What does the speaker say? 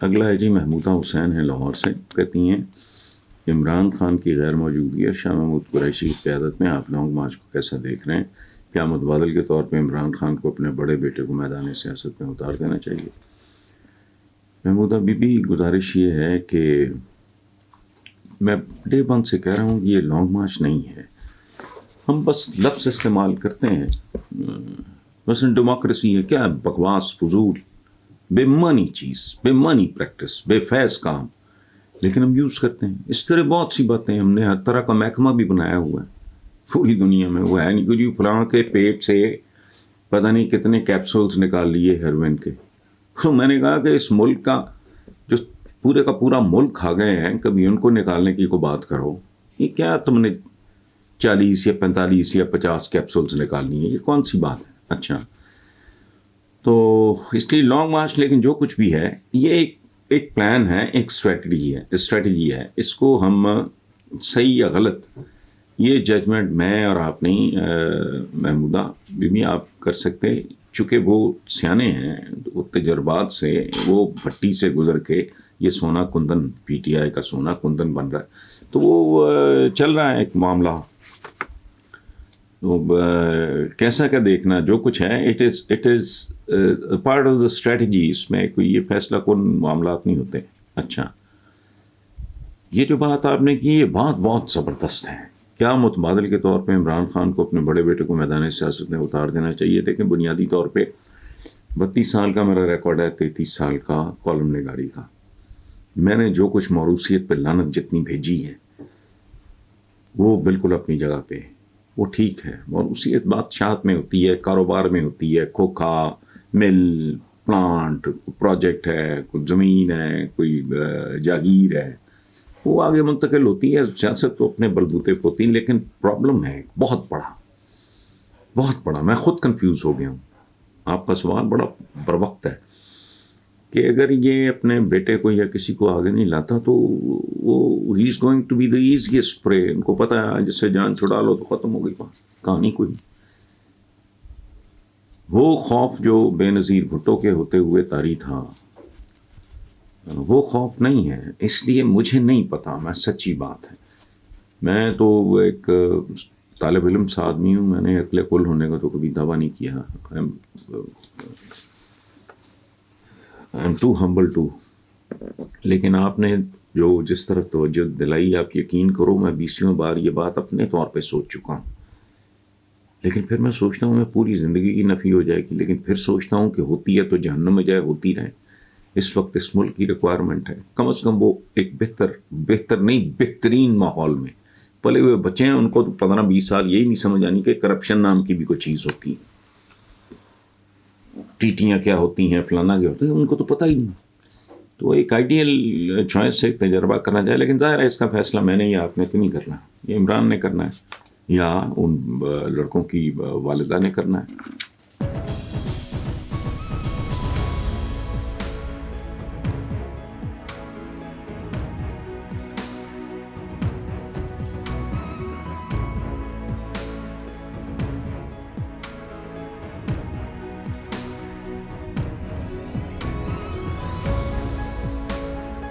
اگلا ہے جی محمودہ حسین ہیں لاہور سے، کہتی ہیں عمران خان کی غیر موجودگی اور شاہ محمود قریشی کی قیادت میں آپ لانگ مارچ کو کیسا دیکھ رہے ہیں؟ کیا متبادل کے طور پہ عمران خان کو اپنے بڑے بیٹے کو میدان سیاست میں اتار دینا چاہیے؟ محمودہ بی بی، گزارش یہ ہے کہ میں ڈے ون سے کہہ رہا ہوں کہ یہ لانگ مارچ نہیں ہے. ہم بس لفظ استعمال کرتے ہیں، مثلا ڈیموکریسی ہے، کیا بکواس، فضول، بے معنی چیز، بے معنی پریکٹس، بے فیض کام، لیکن ہم یوز کرتے ہیں. اس طرح بہت سی باتیں ہم نے ہر طرح کا محکمہ بھی بنایا ہوا ہے پوری دنیا میں. وہ ہے نہیں کہ جی فلاں کے پیٹ سے پتہ نہیں کتنے کیپسولز نکال لیے ہیروئن کے. تو میں نے کہا کہ اس ملک کا جو پورے کا پورا ملک کھا گئے ہیں، کبھی ان کو نکالنے کی کوئی بات کرو. یہ کیا تم نے 40 یا 45 یا 50 کیپسولز نکالنی ہے؟ یہ کون سی بات ہے؟ اچھا، تو اس لیے لانگ مارچ، لیکن جو کچھ بھی ہے یہ ایک پلان ہے، ایک اسٹریٹجی ہے. اس کو ہم صحیح یا غلط، یہ ججمنٹ میں اور آپ نہیں محمودہ بھی آپ کر سکتے، چونکہ وہ سیانے ہیں، وہ تجربات سے، وہ بھٹی سے گزر کے یہ سونا کندن، پی ٹی آئی کا سونا کندن بن رہا ہے. تو وہ چل رہا ہے ایک معاملہ. کیسا کیا دیکھنا جو کچھ ہے، it is part of the strategy. اس میں کوئی یہ فیصلہ کن معاملات نہیں ہوتے. اچھا، یہ جو بات آپ نے کی یہ بات بہت زبردست ہے. کیا متبادل کے طور پہ عمران خان کو اپنے بڑے بیٹے کو میدان سیاست میں اتار دینا چاہیے؟ دیکھیں، بنیادی طور پہ 32 سال کا میرا ریکارڈ ہے، 33 سال کا کالم نگاری کا. میں نے جو کچھ موروثیت پہ لعنت جتنی بھیجی ہے وہ بالکل اپنی جگہ پہ، وہ ٹھیک ہے. موروثیت بادشاہت میں ہوتی ہے، کاروبار میں ہوتی ہے، کھوکھا، مل، پلانٹ، پروجیکٹ ہے، کوئی زمین ہے، کوئی جاگیر ہے، وہ آگے منتقل ہوتی ہے. سیاست تو اپنے بلبوتے پہ ہوتی ہے. لیکن پرابلم ہے بہت بڑا. میں خود کنفیوز ہو گیا ہوں. آپ کا سوال بڑا بروقت ہے کہ اگر یہ اپنے بیٹے کو یا کسی کو آگے نہیں لاتا تو وہ ہی is going to be the easiest prey. ان کو پتہ ہے جس سے جان چھڑا لو تو ختم ہو گئی بات، کہانی کوئی. وہ خوف جو بے نظیر بھٹو کے ہوتے ہوئے طاری تھا، وہ خوف نہیں ہے. اس لیے مجھے نہیں پتا، میں سچی بات ہے، میں تو ایک طالب علم سا آدمی ہوں. میں نے عقل کل ہونے کا تو کبھی دعویٰ نہیں کیا. I am too humble to. لیکن آپ نے جو جس طرح توجہ دلائی، آپ یقین کرو میں 20 بار یہ بات اپنے طور پہ سوچ چکا ہوں. لیکن پھر میں سوچتا ہوں میں پوری زندگی کی نفی ہو جائے گی. لیکن پھر سوچتا ہوں کہ ہوتی ہے تو جہنم میں جائے، ہوتی رہے. اس وقت اس ملک کی ریکوائرمنٹ ہے کم از کم وہ ایک بہتر نہیں، بہترین ماحول میں پلے ہوئے بچے ہیں. ان کو تو 15-20 سال یہی نہیں سمجھ آنی کہ کرپشن نام کی بھی کوئی چیز ہوتی ہے، ٹیٹیاں کیا ہوتی ہیں، فلانا کیا ہوتا ہے، ان کو تو پتہ ہی نہیں. تو ایک آئیڈیل چوائس سے تجربہ کرنا چاہے. لیکن ظاہر ہے اس کا فیصلہ میں نے یا آپ نے تو نہیں کرنا، یہ عمران نے کرنا ہے یا ان لڑکوں کی والدہ نے کرنا ہے.